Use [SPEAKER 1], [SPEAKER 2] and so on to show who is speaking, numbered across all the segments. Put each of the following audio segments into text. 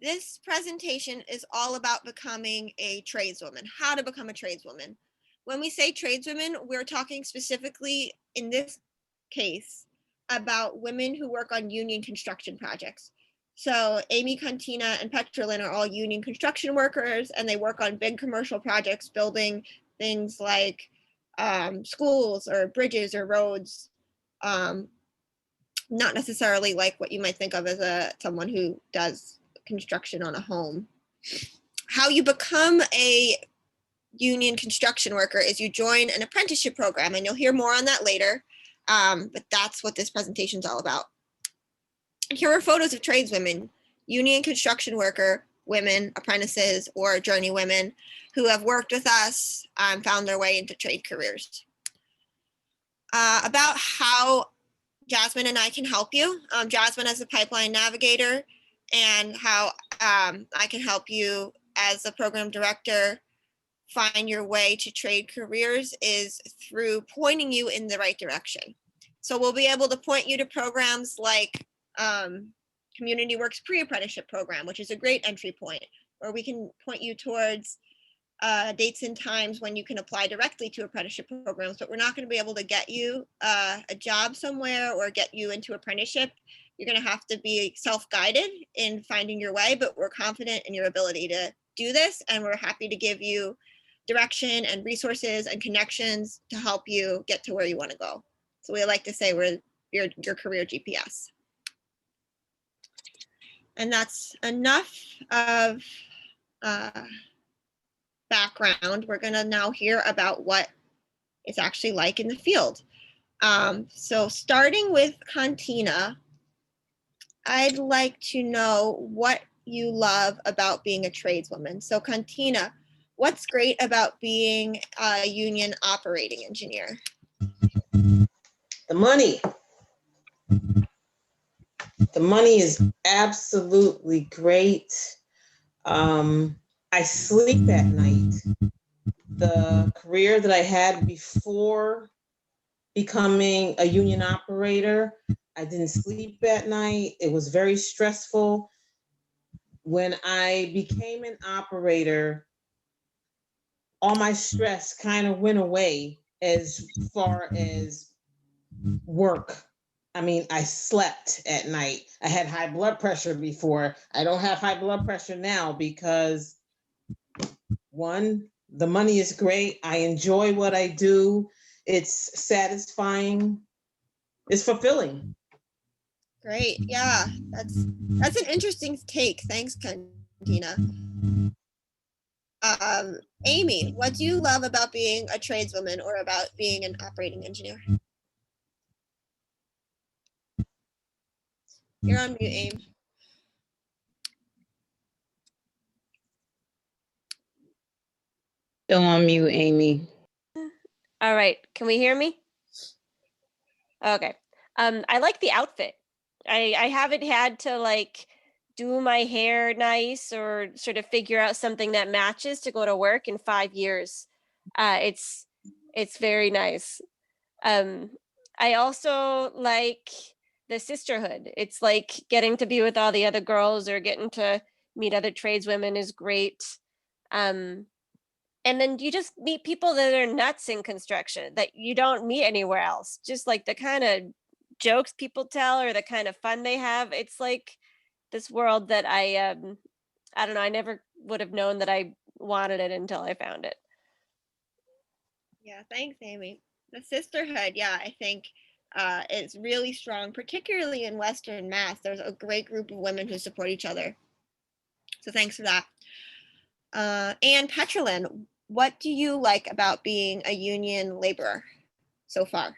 [SPEAKER 1] This presentation is all about becoming a tradeswoman, how to become a tradeswoman. When we say tradeswomen, we're talking specifically in this case about women who work on union construction projects. So Amy, Contina, and Petrolin are all union construction workers, and they work on big commercial projects, building things like schools or bridges or roads. Not necessarily like what you might think of as someone who does construction on a home. How you become a union construction worker is you join an apprenticeship program, and you'll hear more on that later. But that's what this presentation is all about. Here are photos of tradeswomen, union construction worker, women, apprentices, or journeywomen who have worked with us and found their way into trade careers. About how Jasmine and I can help you. Jasmine as a pipeline navigator, and how I can help you as a program director find your way to trade careers is through pointing you in the right direction. So we'll be able to point you to programs like Community Works Pre-Apprenticeship program, which is a great entry point, where we can point you towards dates and times when you can apply directly to apprenticeship programs, but we're not going to be able to get you a job somewhere or get you into apprenticeship. You're going to have to be self-guided in finding your way, but we're confident in your ability to do this, and we're happy to give you direction and resources and connections to help you get to where you want to go. So we like to say we're your career GPS. And that's enough of background. We're going to now hear about what it's actually like in the field. So starting with Contina, I'd like to know what you love about being a tradeswoman. So Contina, what's great about being a union operating engineer?
[SPEAKER 2] The money. The money is absolutely great. I sleep at night. The career that I had before becoming a union operator, I didn't sleep at night. It was very stressful. When I became an operator, all my stress kind of went away as far as work. I mean, I slept at night. I had high blood pressure before. I don't have high blood pressure now because, one, the money is great. I enjoy what I do. It's satisfying. It's fulfilling.
[SPEAKER 1] Great. Yeah, that's an interesting take. Thanks, Contina. Amy, what do you love about being a tradeswoman or about being an operating engineer? You're on mute, Aim.
[SPEAKER 3] Still on mute, Amy.
[SPEAKER 4] All right, can we hear me? Okay. I like the outfit. I haven't had to like do my hair nice or sort of figure out something that matches to go to work in 5 years. It's very nice. I also like the sisterhood. It's like getting to be with all the other girls or getting to meet other tradeswomen is great. And then you just meet people that are nuts in construction that you don't meet anywhere else. Just like the kind of jokes people tell or the kind of fun they have. It's like this world that I don't know, I never would have known that I wanted it until I found it.
[SPEAKER 1] Yeah, thanks, Amy. The sisterhood, yeah, I think it's really strong, particularly in Western Mass. There's a great group of women who support each other. So thanks for that. And Petrolin, what do you like about being a union laborer so far?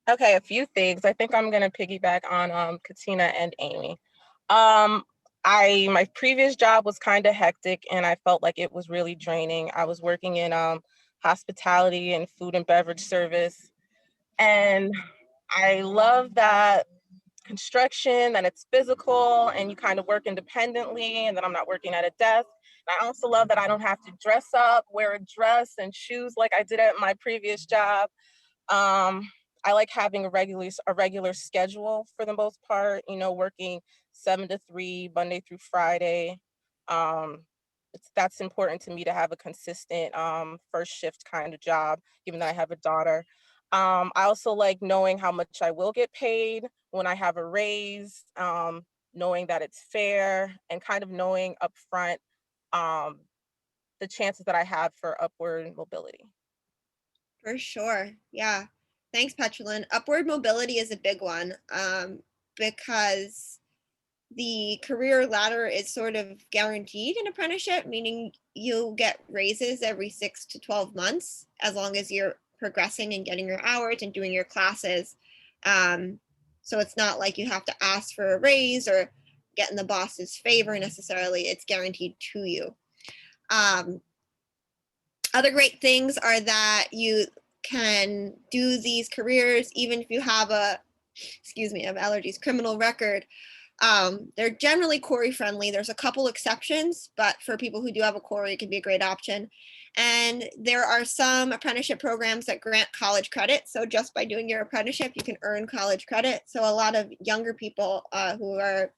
[SPEAKER 5] Okay, a few things. I think I'm gonna piggyback on Katina and Amy. My previous job was kind of hectic and I felt like it was really draining. I was working in hospitality and food and beverage service. And I love that construction, that it's physical and you kind of work independently and that I'm not working at a desk. And I also love that I don't have to dress up, wear a dress and shoes like I did at my previous job. I like having a regular schedule for the most part, you know, working 7 to 3, Monday through Friday. That's important to me to have a consistent first shift kind of job, given that I have a daughter. I also like knowing how much I will get paid when I have a raise, knowing that it's fair, and kind of knowing upfront um, the chances that I have for upward mobility.
[SPEAKER 1] For sure. Yeah. Thanks, Petrolin. Upward mobility is a big one, because the career ladder is sort of guaranteed in apprenticeship, meaning you'll get raises every 6 to 12 months as long as you're progressing and getting your hours and doing your classes. So it's not like you have to ask for a raise or get in the boss's favor necessarily. It's guaranteed to you. Other great things are that you can do these careers even if you have a, excuse me, I have allergies, criminal record. They're generally quarry friendly. There's a couple exceptions, but for people who do have a quarry, it can be a great option. And there are some apprenticeship programs that grant college credit. So just by doing your apprenticeship, you can earn college credit. So a lot of younger people who are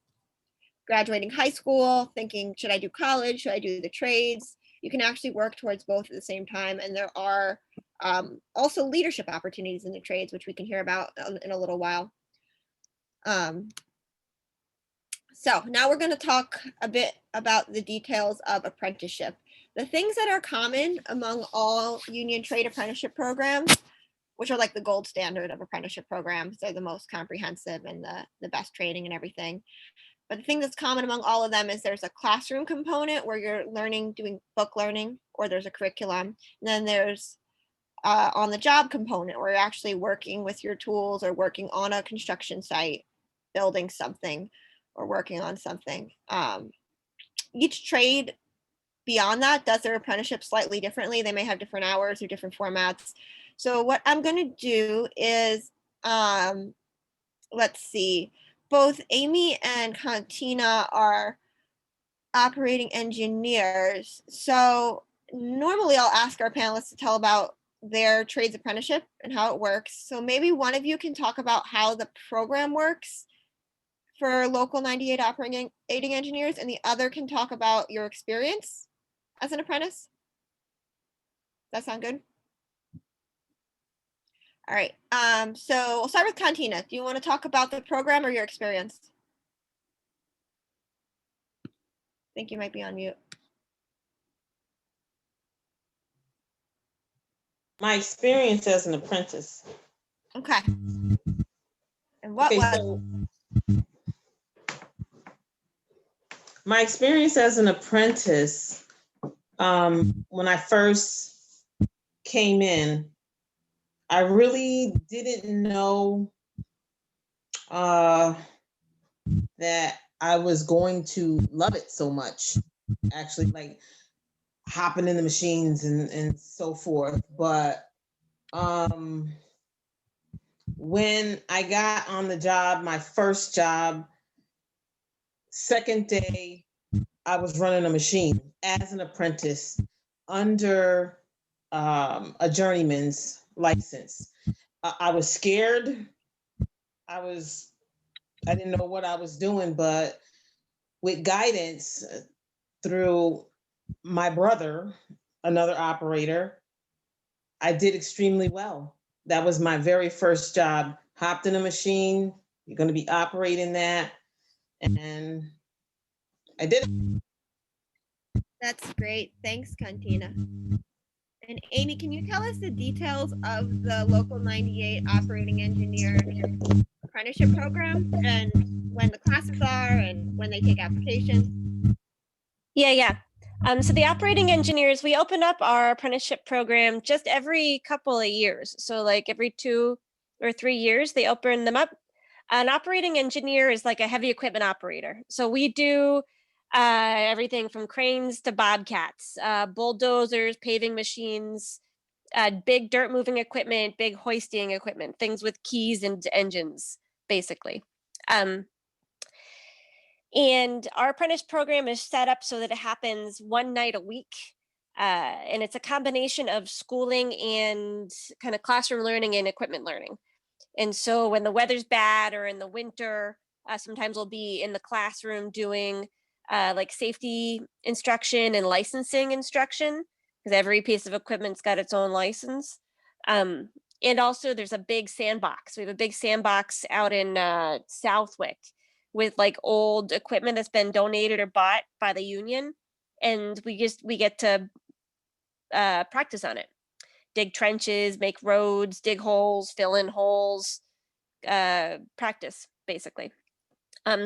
[SPEAKER 1] graduating high school thinking, should I do college? Should I do the trades? You can actually work towards both at the same time. And there are also leadership opportunities in the trades, which we can hear about in a little while. So now we're going to talk a bit about the details of apprenticeship. The things that are common among all union trade apprenticeship programs, which are like the gold standard of apprenticeship programs, they're the most comprehensive and the best training and everything. But the thing that's common among all of them is there's a classroom component where you're learning, doing book learning, or there's a curriculum. And then there's on the job component where you're actually working with your tools or working on a construction site, building something or working on something. Each trade beyond that does their apprenticeship slightly differently. They may have different hours or different formats. So what I'm going to do is, let's see, both Amy and Contina are operating engineers. So normally I'll ask our panelists to tell about their trades apprenticeship and how it works. So maybe one of you can talk about how the program works for local 98 operating engineers, and the other can talk about your experience as an apprentice. Does that sound good? All right. So we'll start with Contina. Do you want to talk about the program or your experience? I think you might be on mute.
[SPEAKER 2] My experience as an apprentice.
[SPEAKER 1] Okay. And what was?
[SPEAKER 2] So my experience as an apprentice, when I first came in, I really didn't know that I was going to love it so much. Actually, like hopping in the machines and so forth. But when I got on the job, my first job, second day, I was running a machine as an apprentice under a journeyman's license. I was scared. I didn't know what I was doing, but with guidance through my brother, another operator, I did extremely well. That was my very first job. Hopped in a machine, you're going to be operating that, and I did it.
[SPEAKER 1] That's great. Thanks, Contina. And Amy, can you tell us the details of the local 98 operating engineer apprenticeship program and when the classes are and when they take applications?
[SPEAKER 4] Yeah. So the operating engineers, we open up our apprenticeship program just every couple of years. So like every 2 or 3 years, they open them up. An operating engineer is like a heavy equipment operator. So we do everything from cranes to bobcats, bulldozers, paving machines, big dirt moving equipment, big hoisting equipment, things with keys and engines, basically. And our apprentice program is set up so that it happens one night a week. And it's a combination of schooling and kind of classroom learning and equipment learning. And so when the weather's bad or in the winter, sometimes we'll be in the classroom doing like safety instruction and licensing instruction, because every piece of equipment's got its own license. And also there's a big sandbox. We have a big sandbox out in Southwick with like old equipment that's been donated or bought by the union. And we get to practice on it. Dig trenches, make roads, dig holes, fill in holes, practice basically.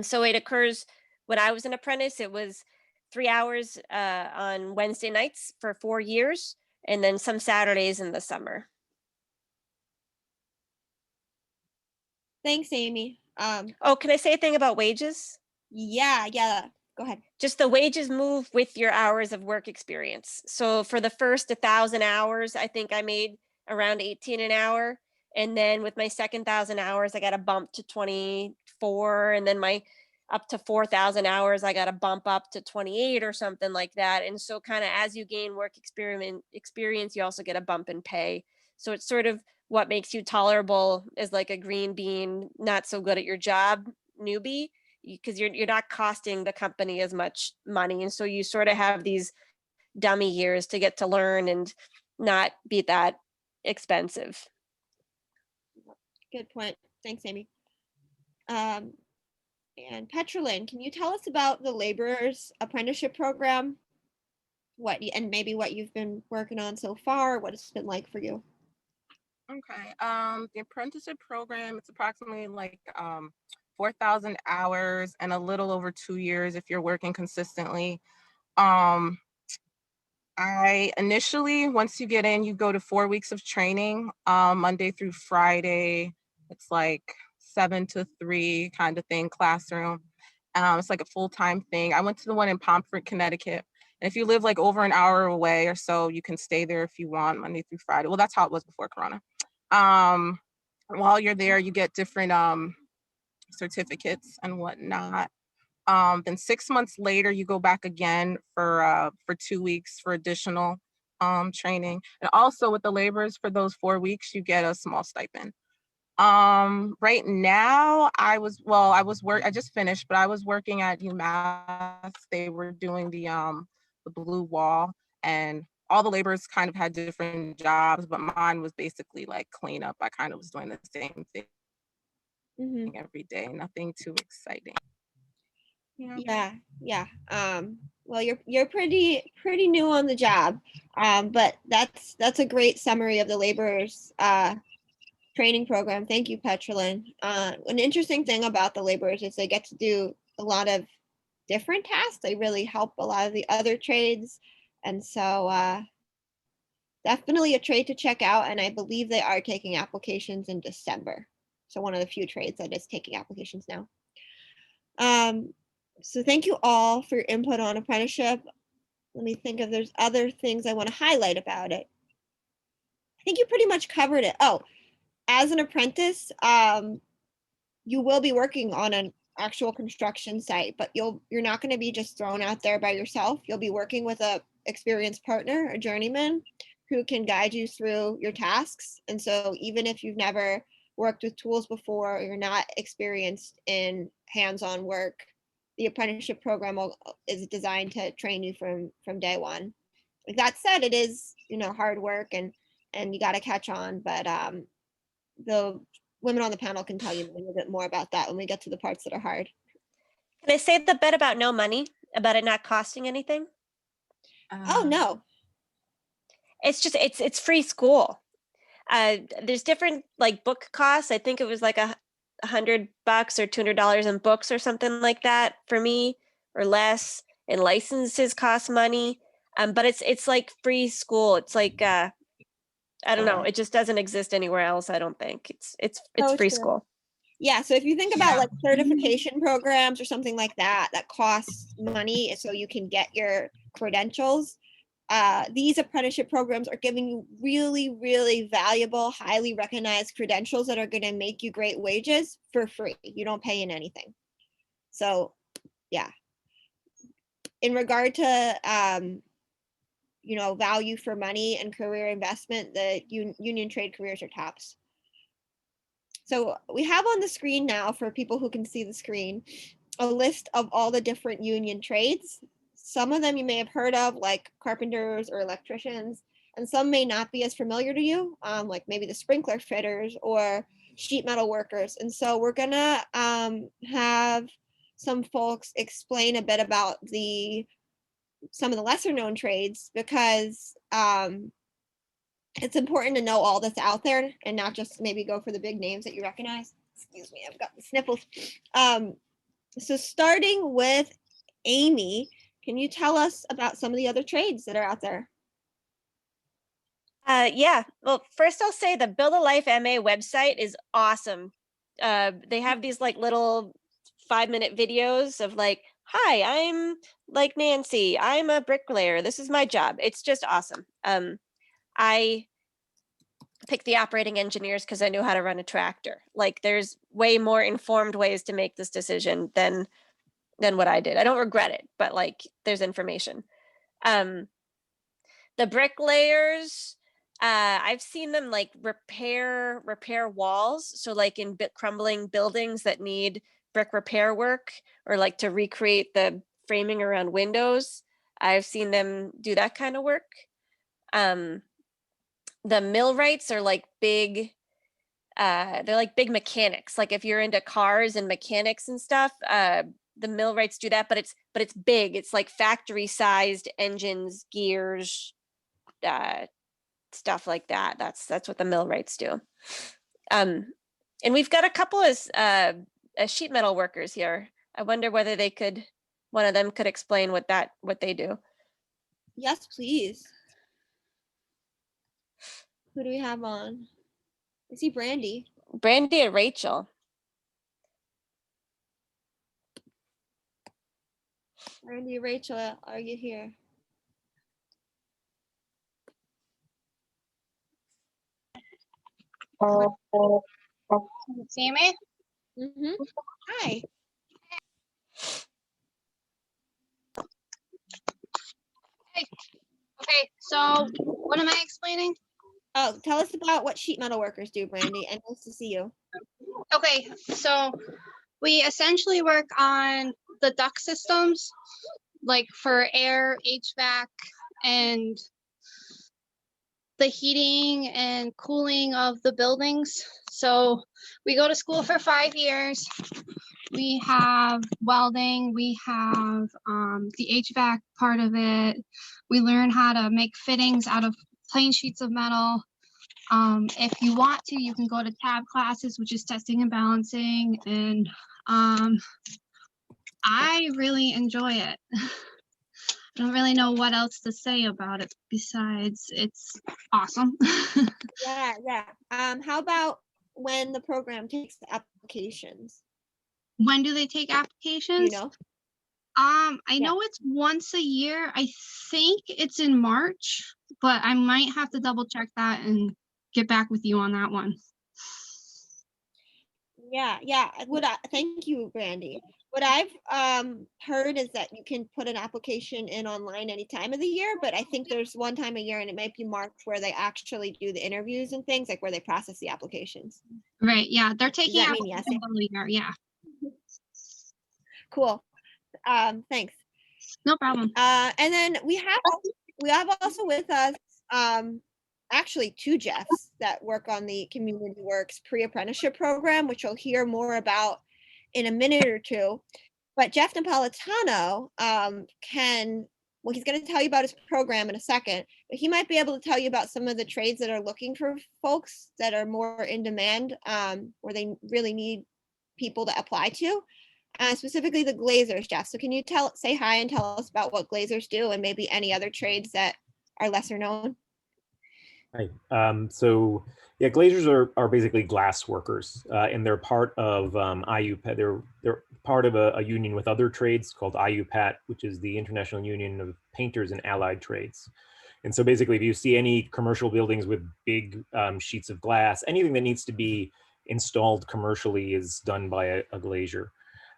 [SPEAKER 4] So it occurs when I was an apprentice, it was 3 hours on Wednesday nights for 4 years, and then some Saturdays in the summer.
[SPEAKER 1] Thanks, Amy.
[SPEAKER 4] Oh, can I say a thing about wages?
[SPEAKER 1] Yeah, go ahead.
[SPEAKER 4] Just the wages move with your hours of work experience. So for the first 1,000 hours, I think I made around 18 an hour. And then with my second 1,000 hours, I got a bump to 24. And then my up to 4,000 hours, I got a bump up to 28 or something like that. And so kind of as you gain work experience, you also get a bump in pay. So it's sort of what makes you tolerable as like a green bean, not so good at your job newbie, because you're not costing the company as much money. And so you sort of have these dummy years to get to learn and not be that expensive.
[SPEAKER 1] Good point. Thanks, Amy. And Petrolin, can you tell us about the laborers apprenticeship program? And maybe what you've been working on so far, what it's been like for you?
[SPEAKER 5] Okay. The apprenticeship program, it's approximately like 4,000 hours and a little over 2 years if you're working consistently. I initially, once you get in, you go to 4 weeks of training, Monday through Friday. It's like 7 to 3 kind of thing, classroom. It's like a full-time thing. I went to the one in Pomfret, Connecticut. And if you live like over an hour away or so, you can stay there if you want, Monday through Friday. Well, that's how it was before Corona. While you're there, you get different certificates and whatnot. Then 6 months later, you go back again for 2 weeks for additional training. And also with the laborers for those 4 weeks, you get a small stipend. Right now, I just finished, but I was working at UMass. They were doing the blue wall, and all the laborers kind of had different jobs, but mine was basically like cleanup. I kind of was doing the same thing every day, nothing too exciting.
[SPEAKER 1] Yeah. Well, you're pretty new on the job, but that's a great summary of the laborers training program. Thank you, Petrolin. An interesting thing about the laborers is they get to do a lot of different tasks. They really help a lot of the other trades, and so definitely a trade to check out. And I believe they are taking applications in December. So one of the few trades that is taking applications now. So thank you all for your input on apprenticeship. Let me think if there's other things I want to highlight about it. I think you pretty much covered it. Oh, as an apprentice, you will be working on an actual construction site, but you're not going to be just thrown out there by yourself. You'll be working with a experienced partner, a journeyman, who can guide you through your tasks. And so even if you've never worked with tools before, or you're not experienced in hands-on work, the apprenticeship program is designed to train you from day one. Like that said, it is hard work and you got to catch on, but the women on the panel can tell you a little bit more about that when we get to the parts that are hard.
[SPEAKER 4] Can I say the bit about no money, about it not costing anything?
[SPEAKER 1] Oh no,
[SPEAKER 4] it's just it's free school. There's different like book costs. I think it was like $100 or $200 in books or something like that for me, or less. And licenses cost money, but it's like free school. It's like I don't know. It just doesn't exist anywhere else. I don't think it's free school.
[SPEAKER 1] Yeah, so if you think about like certification programs or something like that costs money so you can get your credentials, these apprenticeship programs are giving you really, really valuable, highly recognized credentials that are going to make you great wages for free. You don't pay in anything. So yeah. In regard to value for money and career investment, the union trade careers are tops. So we have on the screen now, for people who can see the screen, a list of all the different union trades. Some of them you may have heard of, like carpenters or electricians, and some may not be as familiar to you, like maybe the sprinkler fitters or sheet metal workers. And so we're gonna have some folks explain a bit about some of the lesser known trades, because it's important to know all that's out there and not just maybe go for the big names that you recognize. Excuse me, I've got the sniffles. So starting with Amy, can you tell us about some of the other trades that are out there?
[SPEAKER 4] Yeah, well, first I'll say the Build a Life MA website is awesome. They have these like little 5-minute videos of like, hi, I'm like Nancy, I'm a bricklayer, this is my job. It's just awesome. I picked the operating engineers because I knew how to run a tractor. Like there's way more informed ways to make this decision than what I did. I don't regret it, but like there's information. The bricklayers, I've seen them like repair walls. So like in crumbling buildings that need brick repair work, or like to recreate the framing around windows. I've seen them do that kind of work. The millwrights are like big, they're like big mechanics. Like if you're into cars and mechanics and stuff, the millwrights do that, but it's big. It's like factory sized engines, gears, stuff like that. That's what the millwrights do. And we've got a couple of sheet metal workers here. I wonder whether one of them could explain what they do.
[SPEAKER 1] Yes, please. Who do we have on? I see Brandy.
[SPEAKER 4] Brandy and Rachel.
[SPEAKER 1] Brandy, Rachel, are you here?
[SPEAKER 3] See me?
[SPEAKER 1] Mm-hmm. Hi.
[SPEAKER 3] Hey. Okay, so what am I explaining?
[SPEAKER 1] Oh, tell us about what sheet metal workers do, Brandy, and nice to see you.
[SPEAKER 3] Okay, so we essentially work on the duct systems, like for air, HVAC, and the heating and cooling of the buildings. So we go to school for 5 years. We have welding, we have the HVAC part of it. We learn how to make fittings out of plain sheets of metal. If you want to, you can go to tab classes, which is testing and balancing. And I really enjoy it. I don't really know what else to say about it besides it's awesome.
[SPEAKER 1] Yeah. How about when the program takes the applications?
[SPEAKER 3] When do they take applications?
[SPEAKER 1] Do you know?
[SPEAKER 3] I know it's once a year. I think it's in March, but I might have to double check that and get back with you on that one.
[SPEAKER 1] Yeah. Thank you, Brandy. What I've heard is that you can put an application in online any time of the year, but I think there's one time a year, and it might be March, where they actually do the interviews and things, like where they process the applications.
[SPEAKER 3] Right. Yeah, they're taking
[SPEAKER 1] Does that mean yes?
[SPEAKER 3] applications every year. Yeah.
[SPEAKER 1] Cool. Thanks.
[SPEAKER 3] No problem.
[SPEAKER 1] And then we have also with us actually 2 Jeffs that work on the Community Works Pre-Apprenticeship program, which you'll hear more about in a minute or two. But Jeff Napolitano he's going to tell you about his program in a second, but he might be able to tell you about some of the trades that are looking for folks that are more in demand, where they really need people to apply to. Specifically the glazers, Jeff. So can you say hi and tell us about what glazers do, and maybe any other trades that are lesser known?
[SPEAKER 6] Hi. So yeah, glazers are basically glass workers, and they're part of IUPAT. They're part of a union with other trades called IUPAT, which is the International Union of Painters and Allied Trades. And so basically, if you see any commercial buildings with big sheets of glass, anything that needs to be installed commercially is done by a glazier.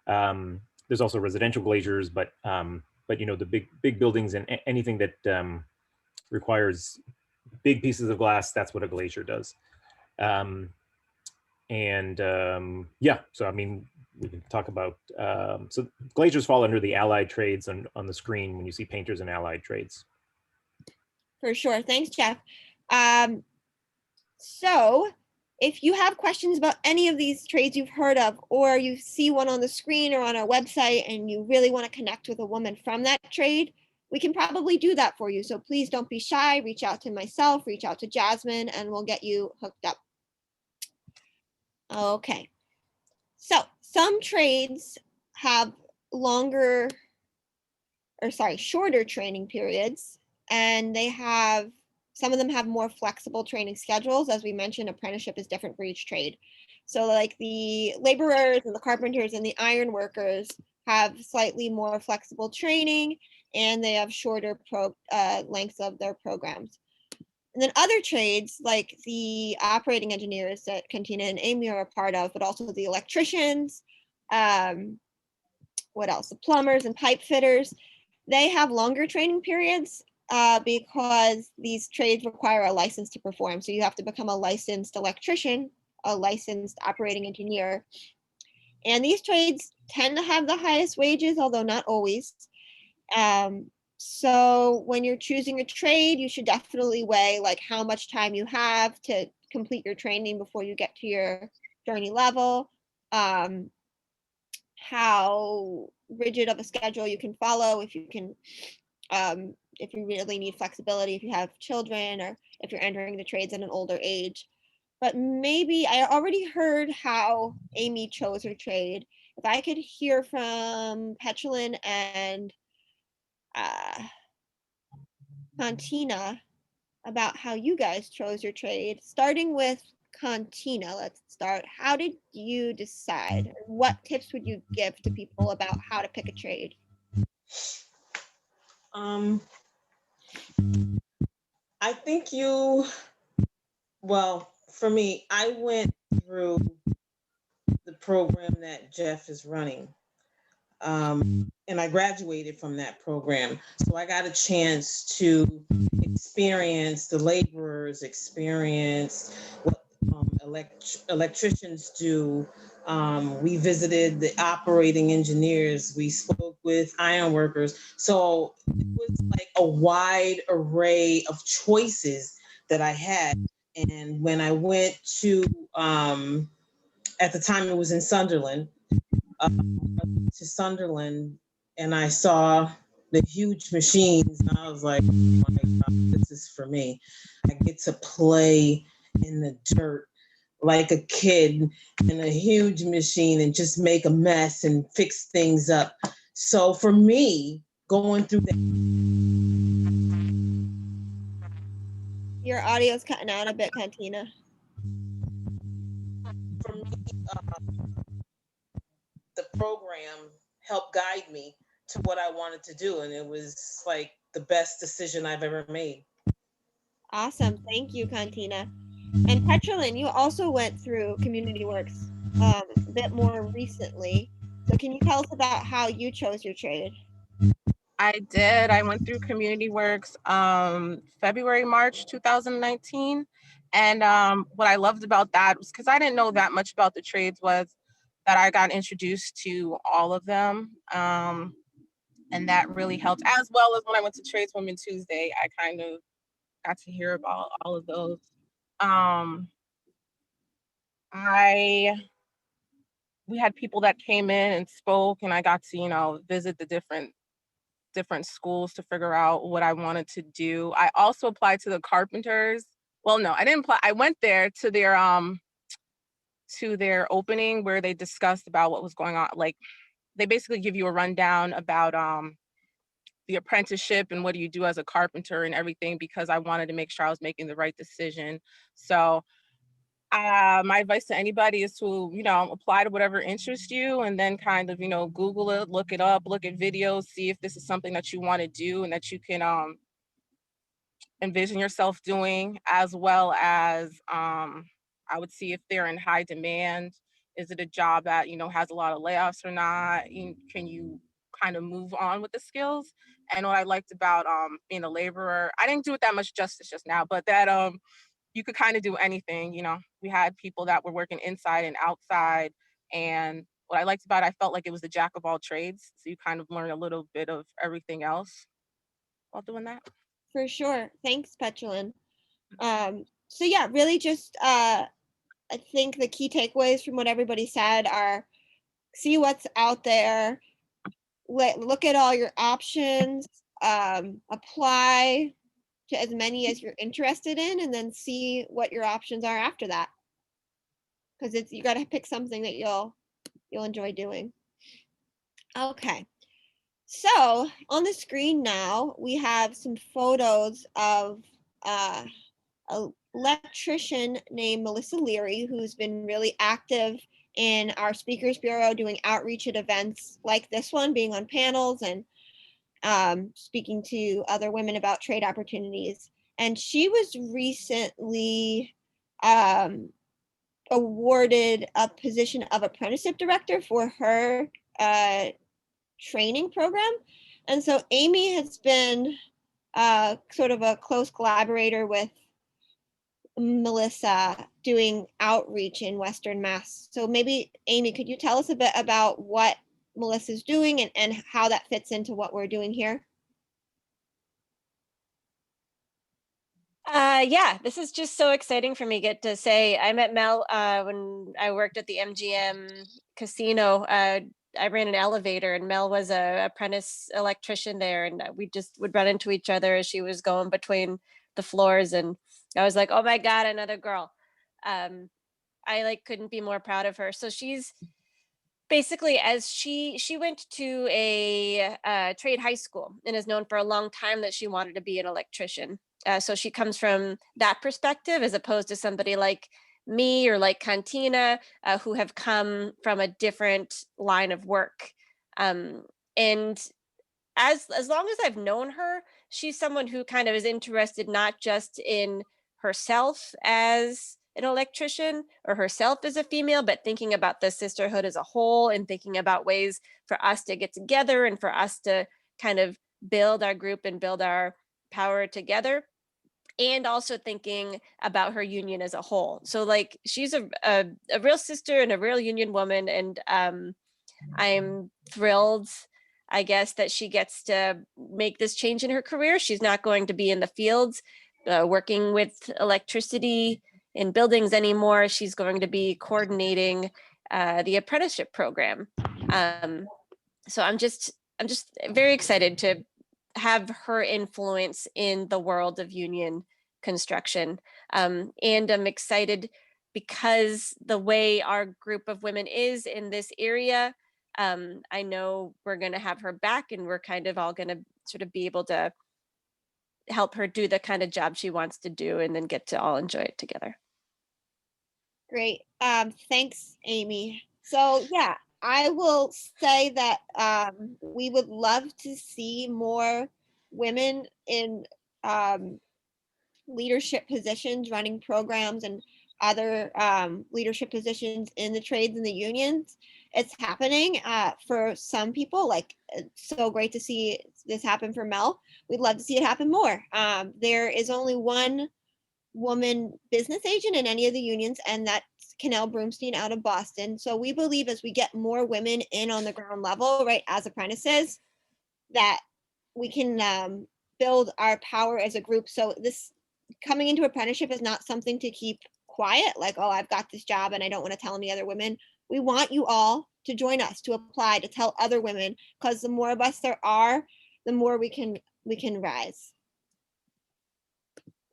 [SPEAKER 6] There's also residential glaziers, but you know, the big buildings and anything that requires big pieces of glass, that's what a glazier does. And yeah, so I mean, we can talk about, so glaziers fall under the allied trades on the screen when you see painters and allied trades.
[SPEAKER 1] For sure. Thanks, Jeff. So if you have questions about any of these trades you've heard of, or you see one on the screen or on our website and you really want to connect with a woman from that trade, we can probably do that for you. So please don't be shy. Reach out to myself, reach out to Jasmine, and we'll get you hooked up. Okay. So some trades have shorter training periods, and some of them have more flexible training schedules. As we mentioned, apprenticeship is different for each trade. So like the laborers and the carpenters and the iron workers have slightly more flexible training, and they have shorter lengths of their programs. And then other trades, like the operating engineers that Contina and Amy are a part of, but also the electricians, what else? The plumbers and pipe fitters, they have longer training periods because these trades require a license to perform. So you have to become a licensed electrician, a licensed operating engineer. And these trades tend to have the highest wages, although not always. So when you're choosing a trade, you should definitely weigh like how much time you have to complete your training before you get to your journey level, how rigid of a schedule you can follow, if you really need flexibility, if you have children, or if you're entering the trades at an older age. But maybe I already heard how Amy chose her trade. If I could hear from Petrolin and Contina about how you guys chose your trade, starting with Contina. Let's start. How did you decide? What tips would you give to people about how to pick a trade?
[SPEAKER 2] I think well, for me, I went through the program that Jeff is running. And I graduated from that program. So I got a chance to experience the laborers, experience what electricians do. We visited the operating engineers. We spoke with iron workers. So it was like a wide array of choices that I had. And when I went to, at the time it was in Sunderland, to Sunderland, and I saw the huge machines, and I was like, oh my God, this is for me. I get to play in the dirt like a kid in a huge machine and just make a mess and fix things up. So for me, going through that.
[SPEAKER 1] Your audio's cutting out a bit, Contina.
[SPEAKER 2] For me, the program helped guide me to what I wanted to do, and it was like the best decision I've ever made.
[SPEAKER 1] Awesome. Thank you, Contina. And Petrolin, you also went through Community Works a bit more recently. So can you tell us about how you chose your trade?
[SPEAKER 5] I did. I went through Community Works February, March 2019. And what I loved about that was because I didn't know that much about the trades, was that I got introduced to all of them. And that really helped, as well as when I went to Tradeswomen Tuesday, I kind of got to hear about all of those. We had people that came in and spoke, and I got to, visit the different schools to figure out what I wanted to do. I also applied to the carpenters. Well, no, I didn't apply. I went there to their opening where they discussed about what was going on. Like, they basically give you a rundown about the apprenticeship and what do you do as a carpenter and everything, because I wanted to make sure I was making the right decision. So my advice to anybody is to, apply to whatever interests you, and then kind of, Google it, look it up, look at videos, see if this is something that you want to do and that you can envision yourself doing, as well as I would see if they're in high demand. Is it a job that, has a lot of layoffs or not? Can you kind of move on with the skills? And what I liked about being a laborer, I didn't do it that much justice just now, but that you could kind of do anything. You know, we had people that were working inside and outside. And what I liked about it, I felt like it was the jack of all trades. So you kind of learn a little bit of everything else while doing that.
[SPEAKER 1] For sure. Thanks, Petrolin. So yeah, really just I think the key takeaways from what everybody said are see what's out there, look at all your options, apply to as many as you're interested in, and then see what your options are after that. Because it's you got to pick something that you'll enjoy doing. Okay. So on the screen now, we have some photos of an electrician named Melissa Leary, who's been really active in our Speakers Bureau, doing outreach at events like this one, being on panels and speaking to other women about trade opportunities. And she was recently awarded a position of apprenticeship director for her training program. And so Amy has been sort of a close collaborator with Melissa doing outreach in Western Mass. So maybe Amy, could you tell us a bit about what Melissa's doing and how that fits into what we're doing here?
[SPEAKER 4] Yeah, this is just so exciting for me get to say. I met Mel when I worked at the MGM casino. I ran an elevator and Mel was a apprentice electrician there, and we just would run into each other as she was going between the floors, and I was like, oh my God, another girl. I like couldn't be more proud of her. So she's basically, as she went to a trade high school and is known for a long time that she wanted to be an electrician. So she comes from that perspective as opposed to somebody like me or like Contina, who have come from a different line of work. And as long as I've known her, she's someone who kind of is interested not just in herself as an electrician or herself as a female, but thinking about the sisterhood as a whole and thinking about ways for us to get together and for us to kind of build our group and build our power together. And also thinking about her union as a whole. So like she's a real sister and a real union woman. And I'm thrilled, I guess, that she gets to make this change in her career. She's not going to be in the fields working with electricity in buildings anymore. She's going to be coordinating the apprenticeship program. So I'm just very excited to have her influence in the world of union construction. And I'm excited because the way our group of women is in this area, I know we're going to have her back and we're kind of all going to sort of be able to help her do the kind of job she wants to do and then get to all enjoy it together.
[SPEAKER 1] Great. Thanks, Amy. So yeah, I will say that we would love to see more women in leadership positions, running programs and other leadership positions in the trades and the unions. It's happening for some people. Like, it's so great to see this happen for Mel. We'd love to see it happen more. There is only one woman business agent in any of the unions, and that's Canel Broomstein out of Boston. So we believe as we get more women in on the ground level, right, as apprentices, that we can build our power as a group. So this coming into apprenticeship is not something to keep quiet, like, oh, I've got this job and I don't want to tell any other women. We want you all to join us, to apply, to tell other women, because the more of us there are, the more we can rise.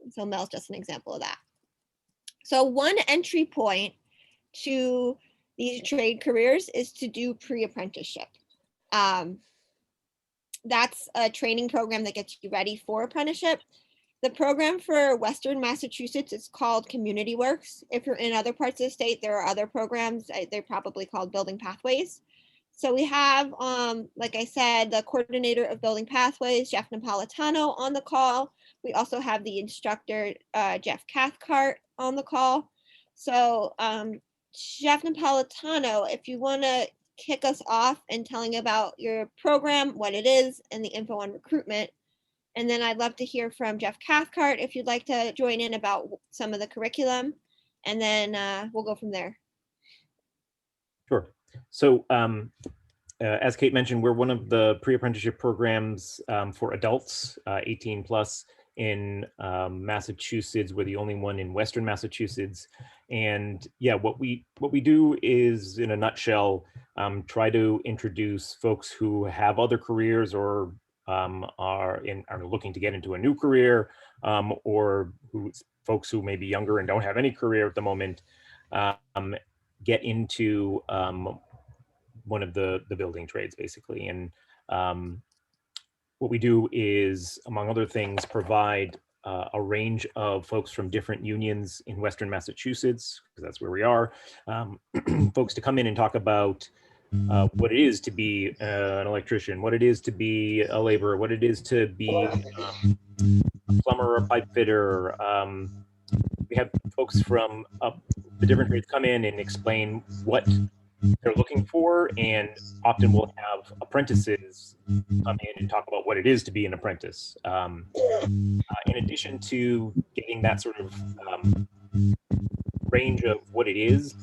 [SPEAKER 1] So Mel's just an example of that. So one entry point to these trade careers is to do pre-apprenticeship. That's a training program that gets you ready for apprenticeship. The program for Western Massachusetts is called Community Works. If you're in other parts of the state, there are other programs. They're probably called Building Pathways. So we have, like I said, the coordinator of Building Pathways, Jeff Napolitano, on the call. We also have the instructor, Jeff Cathcart, on the call. So Jeff Napolitano, if you want to kick us off and telling about your program, what it is, and the info on recruitment, And then I'd love to hear from Jeff Cathcart if you'd like to join in about some of the curriculum. And then we'll go from there.
[SPEAKER 6] Sure. So as Kate mentioned, we're one of the pre-apprenticeship programs for adults 18 plus in Massachusetts. We're the only one in Western Massachusetts. And yeah, what we do is, in a nutshell, try to introduce folks who have other careers or are looking to get into a new career, or folks who may be younger and don't have any career at the moment, get into one of the building trades, basically. And what we do is, among other things, provide a range of folks from different unions in Western Massachusetts, because that's where we are, folks to come in and talk about what it is to be an electrician, what it is to be a laborer, what it is to be a plumber or a pipe fitter. We have folks from the different trades come in and explain what they're looking for, and often we'll have apprentices come in and talk about what it is to be an apprentice. In addition to getting that sort of range of what it is,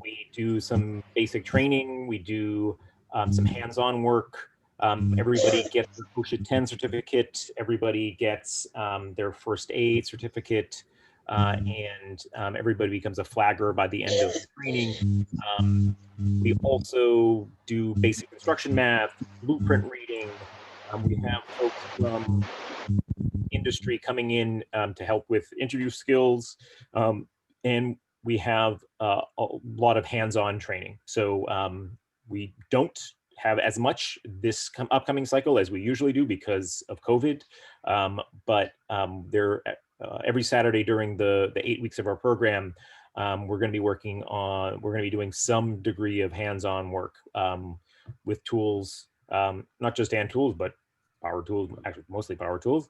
[SPEAKER 6] we do some basic training, we do some hands-on work. Everybody gets their OSHA 10 certificate, everybody gets their first aid certificate, and everybody becomes a flagger by the end of the training. We also do basic construction math, blueprint reading. We have folks from industry coming in to help with interview skills. And we have a lot of hands-on training. So we don't have as much this upcoming cycle as we usually do because of COVID. But every Saturday during the 8 weeks of our program, we're going to be we're going to be doing some degree of hands-on work with tools, not just hand tools, but power tools, actually mostly power tools.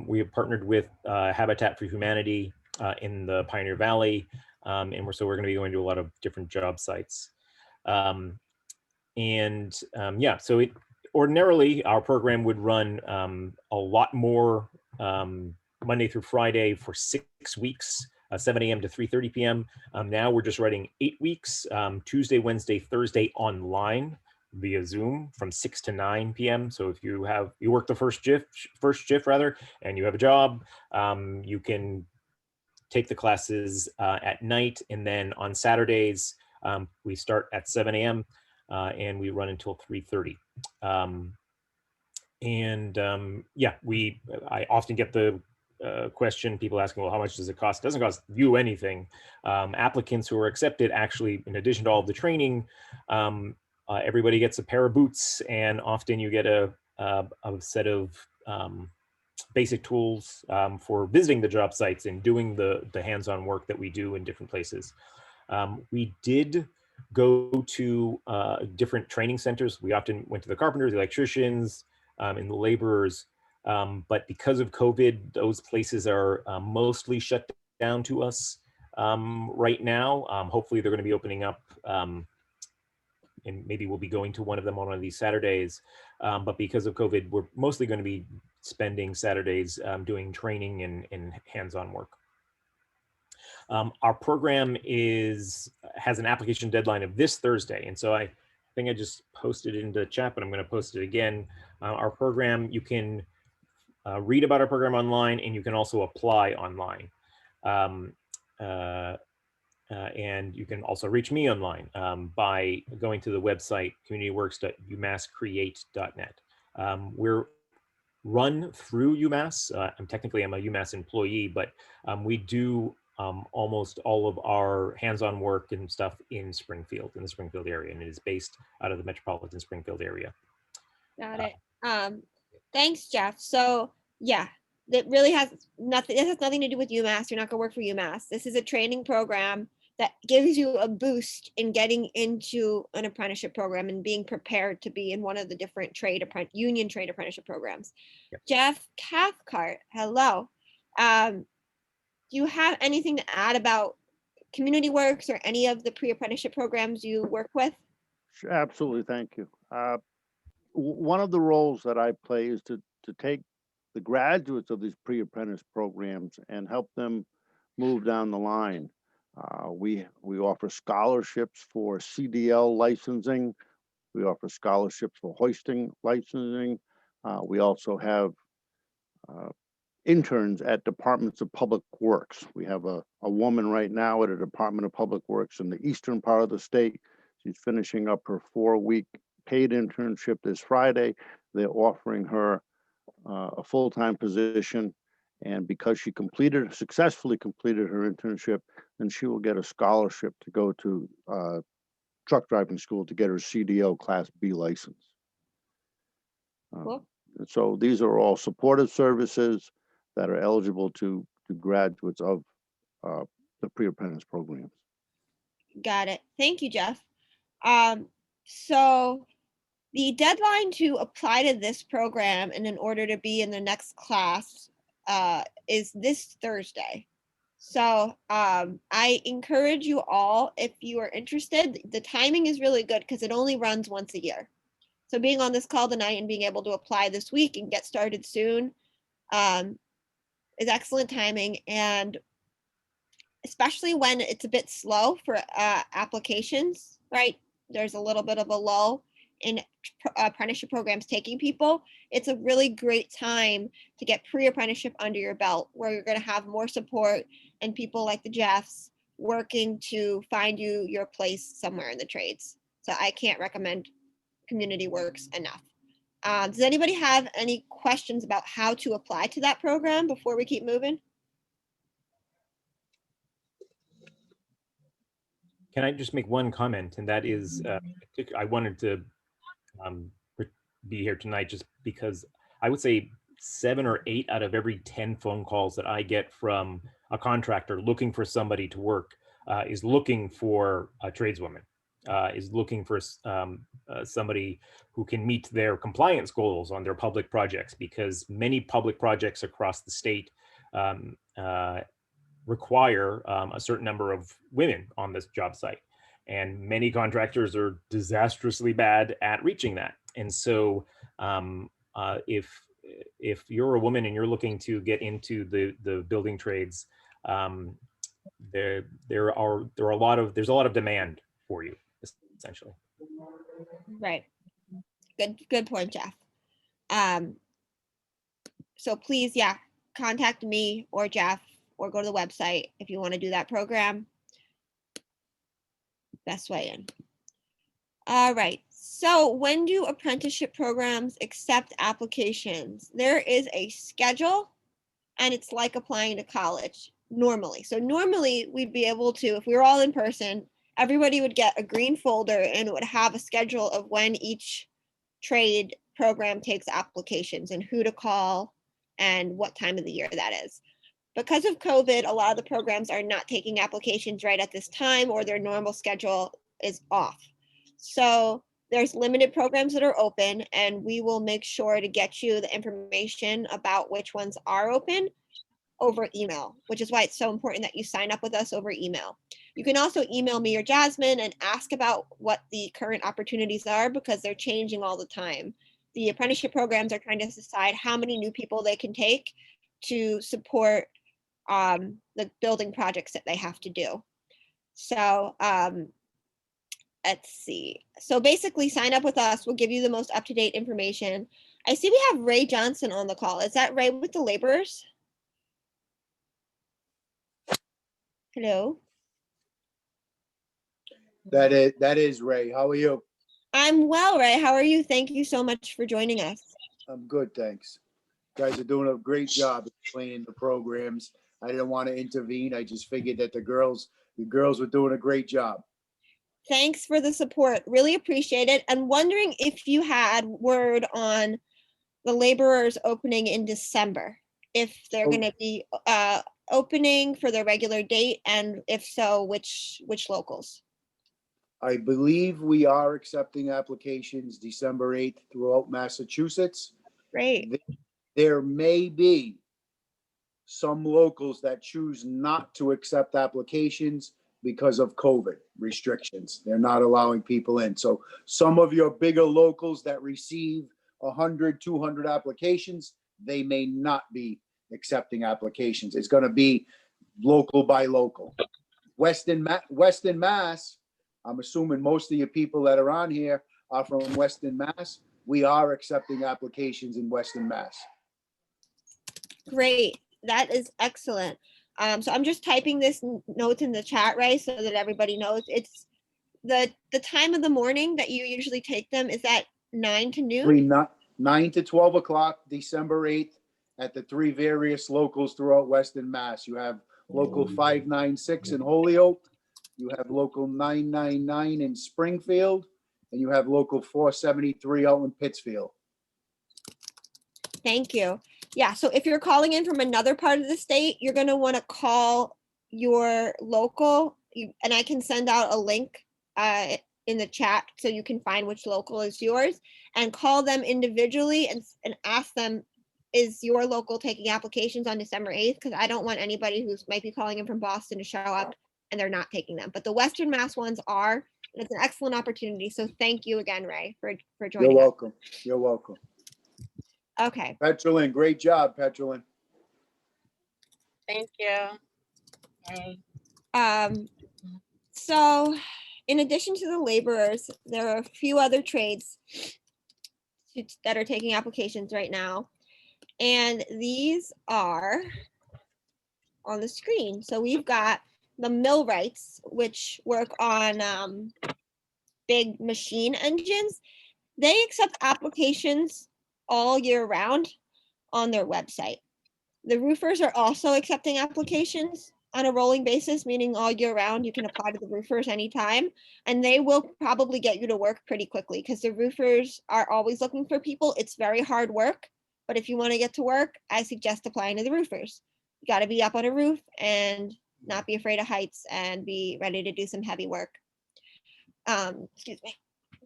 [SPEAKER 6] We have partnered with Habitat for Humanity in the Pioneer Valley, and so we're going to be going to a lot of different job sites. Yeah, so ordinarily our program would run a lot more Monday through Friday for 6 weeks. 7 a.m. to 3:30 p.m. Now we're just running 8 weeks, Tuesday, Wednesday, Thursday online via Zoom from 6 to 9 p.m. So if you work the first shift rather, and you have a job, you can take the classes at night, and then on Saturdays we start at 7 a.m. And we run until 3:30. Yeah, I often get the question, people asking, well, how much does it cost? It doesn't cost you anything. Applicants who are accepted, actually, in addition to all of the training, everybody gets a pair of boots, and often you get a set of basic tools for visiting the job sites and doing the hands-on work that we do in different places. We did go to different training centers. We often went to the carpenters, the electricians, and the laborers. But because of COVID, those places are mostly shut down to us right now. Hopefully they're going to be opening up, and maybe we'll be going to one of them on one of these Saturdays. But because of COVID, we're mostly going to be spending Saturdays doing training and hands-on work. Our program has an application deadline of this Thursday. And so I think I just posted it into the chat, but I'm going to post it again. Our program, you can read about our program online, and you can also apply online. And you can also reach me online by going to the website communityworks.umasscreate.net. We're run through UMass. I'm a UMass employee, but we do almost all of our hands-on work and stuff in the Springfield area, and it is based out of the metropolitan Springfield area.
[SPEAKER 1] Got it. Thanks, Jeff. So yeah, that really has nothing. It has nothing to do with UMass. You're not going to work for UMass. This is a training program that gives you a boost in getting into an apprenticeship program and being prepared to be in one of the different union trade apprenticeship programs.
[SPEAKER 6] Yep.
[SPEAKER 1] Jeff Cathcart, hello. Do you have anything to add about Community Works or any of the pre-apprenticeship programs you work with?
[SPEAKER 7] Sure, absolutely, thank you. One of the roles that I play is to take the graduates of these pre-apprentice programs and help them move down the line. We offer scholarships for CDL licensing. We offer scholarships for hoisting licensing. We also have interns at departments of public works. We have a woman right now at a Department of Public Works in the eastern part of the state. She's finishing up her 4-week paid internship this Friday. They're offering her a full-time position. And because she successfully completed her internship, then she will get a scholarship to go to truck driving school to get her CDL Class B license.
[SPEAKER 1] Cool.
[SPEAKER 7] And so these are all supportive services that are eligible to graduates of the pre-apprentice programs.
[SPEAKER 1] Got it. Thank you, Jeff. So the deadline to apply to this program and in order to be in the next class is this Thursday. So I encourage you all, if you are interested, the timing is really good because it only runs once a year. So being on this call tonight and being able to apply this week and get started soon is excellent timing. And especially when it's a bit slow for applications, right? There's a little bit of a lull in apprenticeship programs taking people. It's a really great time to get pre-apprenticeship under your belt where you're going to have more support and people like the Jeffs working to find you your place somewhere in the trades. So I can't recommend Community Works enough. Does anybody have any questions about how to apply to that program before we keep moving?
[SPEAKER 6] Can I just make one comment? And that is, I wanted to be here tonight just because I would say 7 or 8 out of every 10 phone calls that I get from a contractor looking for somebody to work is looking for a tradeswoman, is looking for somebody who can meet their compliance goals on their public projects, because many public projects across the state require a certain number of women on this job site. And many contractors are disastrously bad at reaching that. And so if you're a woman and you're looking to get into the building trades, there's a lot of demand for you, essentially.
[SPEAKER 1] Right. Good point, Jeff. So please, yeah, contact me or Jeff or go to the website if you want to do that program. Best way in. All right. So when do apprenticeship programs accept applications? There is a schedule and it's like applying to college normally. So normally we'd be able to, if we were all in person, everybody would get a green folder and it would have a schedule of when each trade program takes applications and who to call and what time of the year that is. Because of COVID, a lot of the programs are not taking applications right at this time, or their normal schedule is off. So there's limited programs that are open, and we will make sure to get you the information about which ones are open over email, which is why it's so important that you sign up with us over email. You can also email me or Jasmine and ask about what the current opportunities are, because they're changing all the time. The apprenticeship programs are trying to decide how many new people they can take to support the building projects that they have to do. So let's see. So basically sign up with us. We'll give you the most up-to-date information. I see we have Ray Johnson on the call. Is that Ray with the laborers? Hello.
[SPEAKER 8] That is Ray. How are you?
[SPEAKER 1] I'm well, Ray. How are you? Thank you so much for joining us.
[SPEAKER 8] I'm good, thanks. You guys are doing a great job explaining the programs. I didn't want to intervene. I just figured that the girls were doing a great job.
[SPEAKER 1] Thanks for the support. Really appreciate it. And wondering if you had word on the laborers opening in December, if they're going to be opening for their regular date, and if so, which locals?
[SPEAKER 8] I believe we are accepting applications December 8th throughout Massachusetts.
[SPEAKER 1] Great.
[SPEAKER 8] There may be some locals that choose not to accept applications because of COVID restrictions. They're not allowing people in. So some of your bigger locals that receive 100, 200 applications, they may not be accepting applications. It's going to be local by local. Western Mass, I'm assuming most of your people that are on here are from Western Mass. We are accepting applications in Western Mass.
[SPEAKER 1] Great. That is excellent. So I'm just typing this notes in the chat, Ray, so that everybody knows. It's the time of the morning that you usually take them. Is that 9 to noon?
[SPEAKER 8] Between 9 to 12 o'clock, December 8th, at the 3 various locals throughout Western Mass. You have local 596 in Holyoke, you have local 999 in Springfield, and you have local 473 out in Pittsfield.
[SPEAKER 1] Thank you. Yeah, so if you're calling in from another part of the state, you're going to want to call your local, and I can send out a link in the chat so you can find which local is yours, and call them individually and ask them, is your local taking applications on December 8th? Because I don't want anybody who might be calling in from Boston to show up and they're not taking them. But the Western Mass ones are, and it's an excellent opportunity. So thank you again, Ray, for joining
[SPEAKER 8] You're
[SPEAKER 1] us.
[SPEAKER 8] welcome. You're welcome.
[SPEAKER 1] Okay.
[SPEAKER 8] Petrolin, great job, Petrolin.
[SPEAKER 5] Thank you.
[SPEAKER 1] So in addition to the laborers, there are a few other trades that are taking applications right now. And these are on the screen. So we've got the millwrights, which work on big machine engines. They accept applications all year round on their website. The roofers are also accepting applications on a rolling basis, meaning all year round you can apply to the roofers anytime, and they will probably get you to work pretty quickly because the roofers are always looking for people. It's very hard work, but if you want to get to work, I suggest applying to the roofers. You got to be up on a roof and not be afraid of heights and be ready to do some heavy work. Excuse me.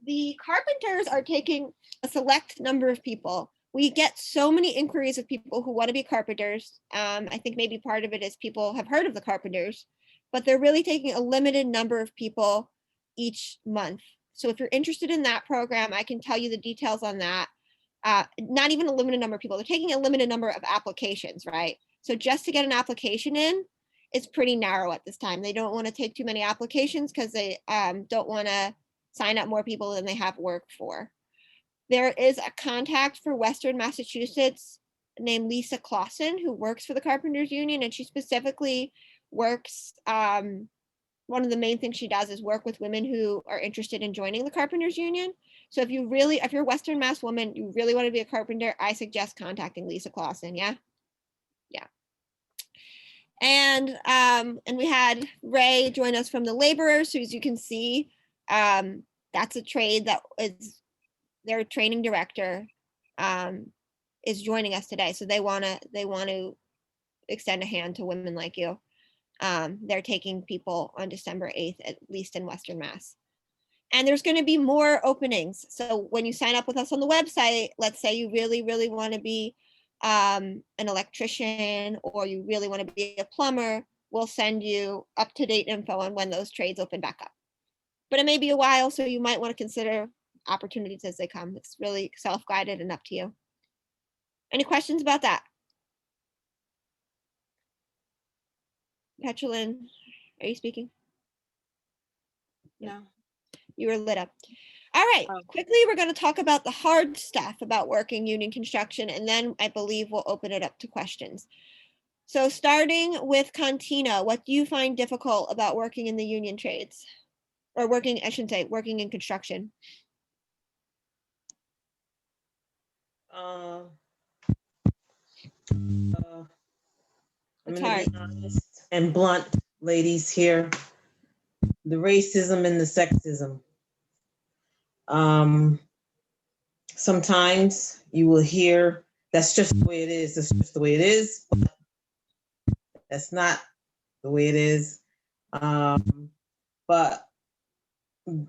[SPEAKER 1] The carpenters are taking a select number of people. We get so many inquiries of people who want to be carpenters. I think maybe part of it is people have heard of the carpenters, but they're really taking a limited number of people each month. So if you're interested in that program, I can tell you the details on that. Not even a limited number of people, they're taking a limited number of applications, right? So just to get an application in, it's pretty narrow at this time. They don't want to take too many applications because they don't want to sign up more people than they have work for. There is a contact for Western Massachusetts named Lisa Clausen who works for the Carpenters Union, and she specifically works, one of the main things she does is work with women who are interested in joining the Carpenters Union. So if you're a Western Mass woman, you really want to be a carpenter, I suggest contacting Lisa Clausen, yeah? Yeah. And we had Ray join us from the laborers, so as you can see, that's a trade that is their training director is joining us today. So they want to extend a hand to women like you. They're taking people on December 8th, at least in Western Mass. And there's going to be more openings. So when you sign up with us on the website, let's say you really, really want to be an electrician or you really want to be a plumber, we'll send you up-to-date info on when those trades open back up. But it may be a while, so you might want to consider opportunities as they come. It's really self-guided and up to you. Any questions about that? Petrolin, are you speaking?
[SPEAKER 5] No.
[SPEAKER 1] You were lit up. All right, quickly, we're going to talk about the hard stuff about working union construction, and then I believe we'll open it up to questions. So starting with Contina, what do you find difficult about working in the union trades? Or working, I shouldn't say, working in construction?
[SPEAKER 2] I'm
[SPEAKER 1] It's
[SPEAKER 2] gonna
[SPEAKER 1] hard.
[SPEAKER 2] be honest and blunt, ladies, here. The racism and the sexism. Sometimes you will hear, that's just the way it is. That's just the way it is. But that's not the way it is. But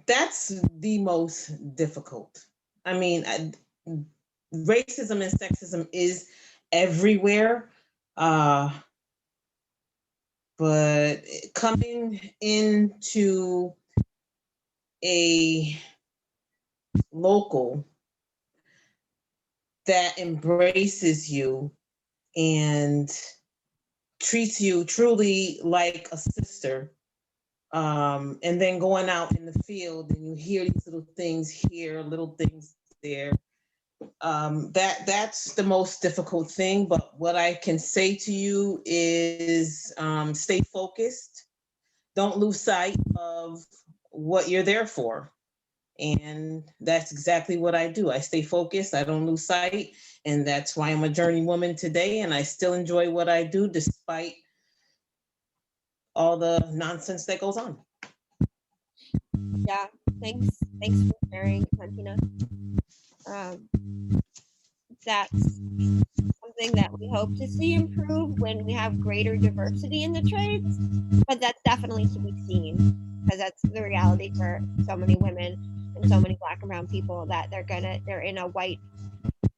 [SPEAKER 2] that's the most difficult. I mean, racism and sexism is everywhere. But coming into a local, that embraces you and treats you truly like a sister. And then going out in the field and you hear these little things here, little things there. That's the most difficult thing. But what I can say to you is stay focused. Don't lose sight of what you're there for. And that's exactly what I do. I stay focused. I don't lose sight. And that's why I'm a journeywoman today. And I still enjoy what I do despite all the nonsense that goes on.
[SPEAKER 1] Yeah, thanks for sharing, Contina. That's something that we hope to see improve when we have greater diversity in the trades, but that's definitely to be seen, because that's the reality for so many women and so many Black and brown people, that they're in a white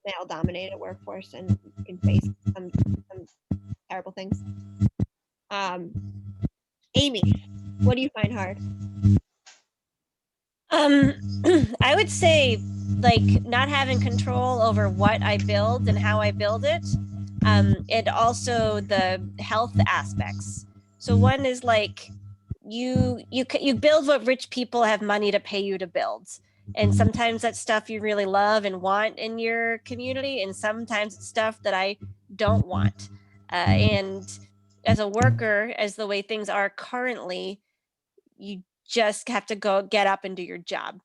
[SPEAKER 1] male dominated workforce and can face some terrible things. Amy, what do you find hard?
[SPEAKER 4] I would say like not having control over what I build and how I build it, and also the health aspects. So one is like you build what rich people have money to pay you to build, and sometimes that's stuff you really love and want in your community, and sometimes it's stuff that I don't want. And as a worker, as the way things are currently, you just have to go get up and do your job.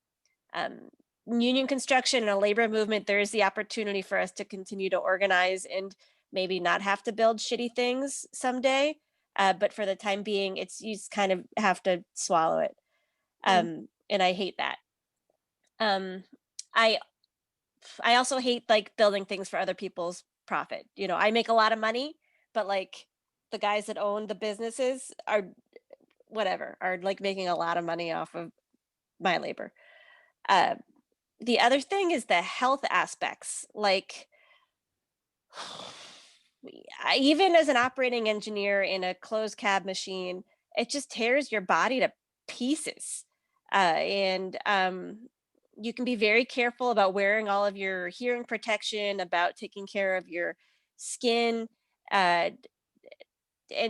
[SPEAKER 4] Union construction and a labor movement, there is the opportunity for us to continue to organize and maybe not have to build shitty things someday. But for the time being, you just kind of have to swallow it. And I hate that. I also hate like building things for other people's profit. You know, I make a lot of money, but like the guys that own the businesses are like making a lot of money off of my labor. The other thing is the health aspects. Like, even as an operating engineer in a closed cab machine, it just tears your body to pieces. And you can be very careful about wearing all of your hearing protection, about taking care of your skin. And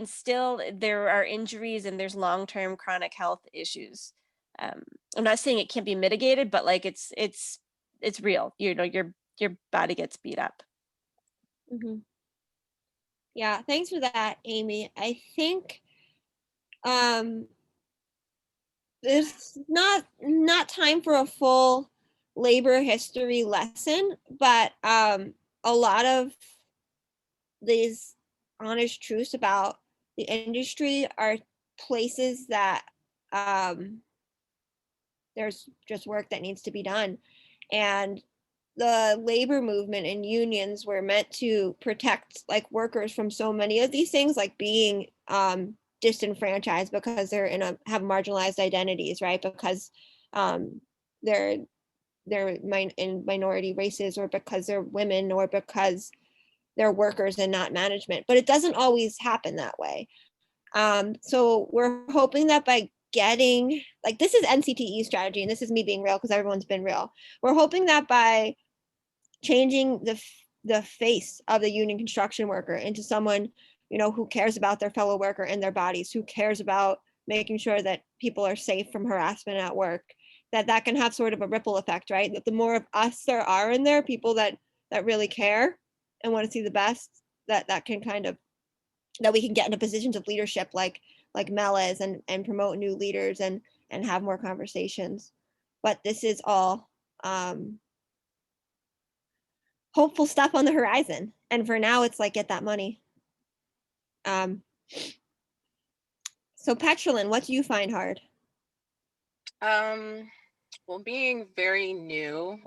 [SPEAKER 4] still, there are injuries and there's long-term chronic health issues. I'm not saying it can't be mitigated, but like it's real. You know, your body gets beat up.
[SPEAKER 1] Mm-hmm. Yeah, thanks for that, Amy. I think it's not time for a full labor history lesson, but a lot of these honest truths about the industry are places that there's just work that needs to be done. And the labor movement and unions were meant to protect like workers from so many of these things, like being disenfranchised because they're have marginalized identities, right? Because they're in minority races, or because they're women, or because they're workers and not management. But it doesn't always happen that way. So we're hoping that by getting, like, this is NCTE strategy, and this is me being real because everyone's been real. We're hoping that by changing the face of the union construction worker into someone, you know, who cares about their fellow worker and their bodies, who cares about making sure that people are safe from harassment at work, that can have sort of a ripple effect, right? That the more of us there are in there, people that really care and want to see the best, that can kind of, that we can get into positions of leadership like Mel is, and promote new leaders and have more conversations. But this is all hopeful stuff on the horizon. And for now, it's like, get that money. So Petrolin, what do you find hard?
[SPEAKER 5] Well, being very new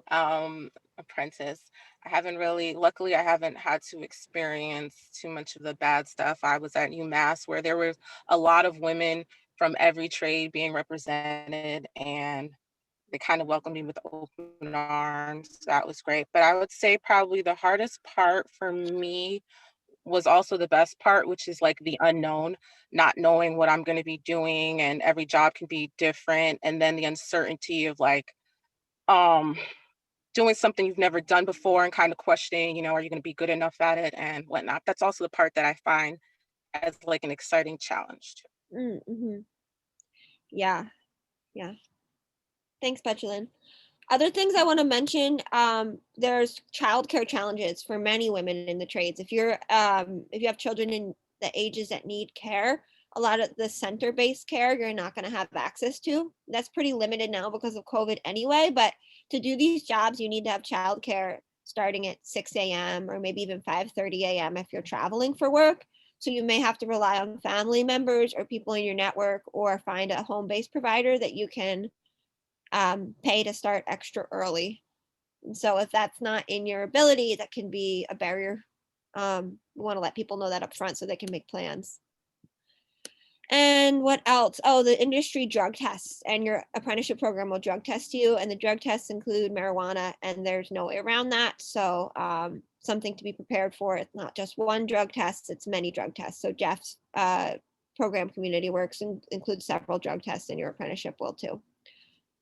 [SPEAKER 5] apprentice, luckily I haven't had to experience too much of the bad stuff. I was at UMass where there were a lot of women from every trade being represented, and they kind of welcomed me with open arms. That was great. But I would say probably the hardest part for me was also the best part, which is like the unknown, not knowing what I'm going to be doing, and every job can be different. And then the uncertainty of like, doing something you've never done before and kind of questioning, you know, are you going to be good enough at it and whatnot. That's also the part that I find as like an exciting challenge.
[SPEAKER 1] Mm-hmm. Yeah, yeah. Thanks, Petrolin. Other things I want to mention, there's childcare challenges for many women in the trades. If you have children in the ages that need care, a lot of the center-based care you're not going to have access to. That's pretty limited now because of COVID anyway, but to do these jobs, you need to have childcare starting at 6 a.m. or maybe even 5:30 a.m. if you're traveling for work. So you may have to rely on family members or people in your network, or find a home-based provider that you can pay to start extra early. And so if that's not in your ability, that can be a barrier. We want to let people know that up front so they can make plans. And what else? Oh, the industry drug tests, and your apprenticeship program will drug test you, and the drug tests include marijuana, and there's no way around that. So something to be prepared for. It's not just one drug test, it's many drug tests. So Jeff's program Community Works includes several drug tests, and your apprenticeship will too.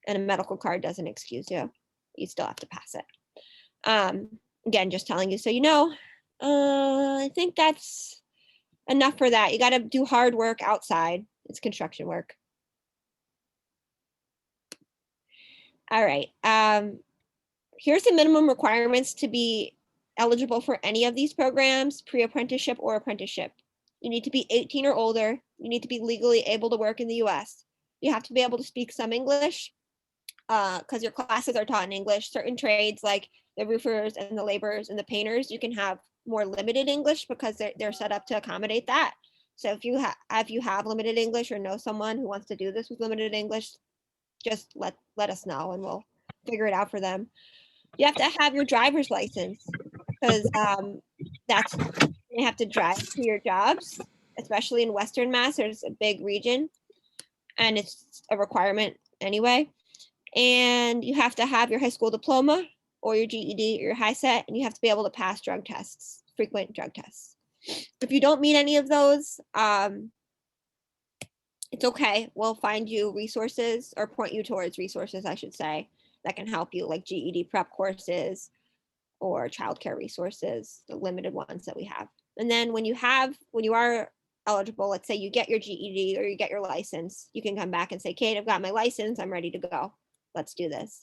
[SPEAKER 1] And a medical card doesn't excuse you. You still have to pass it. Again, just telling you so you know. I think that's enough for that. You got to do hard work outside. It's construction work. All right. Here's the minimum requirements to be eligible for any of these programs, pre-apprenticeship or apprenticeship. You need to be 18 or older. You need to be legally able to work in the US. You have to be able to speak some English, because your classes are taught in English. Certain trades like the roofers and the laborers and the painters, you can have more limited English because they're set up to accommodate that. So if you have limited English or know someone who wants to do this with limited English, just let us know and we'll figure it out for them. You have to have your driver's license, because that's, you have to drive to your jobs, especially in Western Mass. There's a big region and it's a requirement anyway. And you have to have your high school diploma or your GED or your high set, and you have to be able to pass drug tests, frequent drug tests. If you don't meet any of those, it's okay. We'll find you resources, or point you towards resources, I should say, that can help you, like GED prep courses or childcare resources, the limited ones that we have. And then when you are eligible, let's say you get your GED or you get your license, you can come back and say, Kate, I've got my license, I'm ready to go. Let's do this.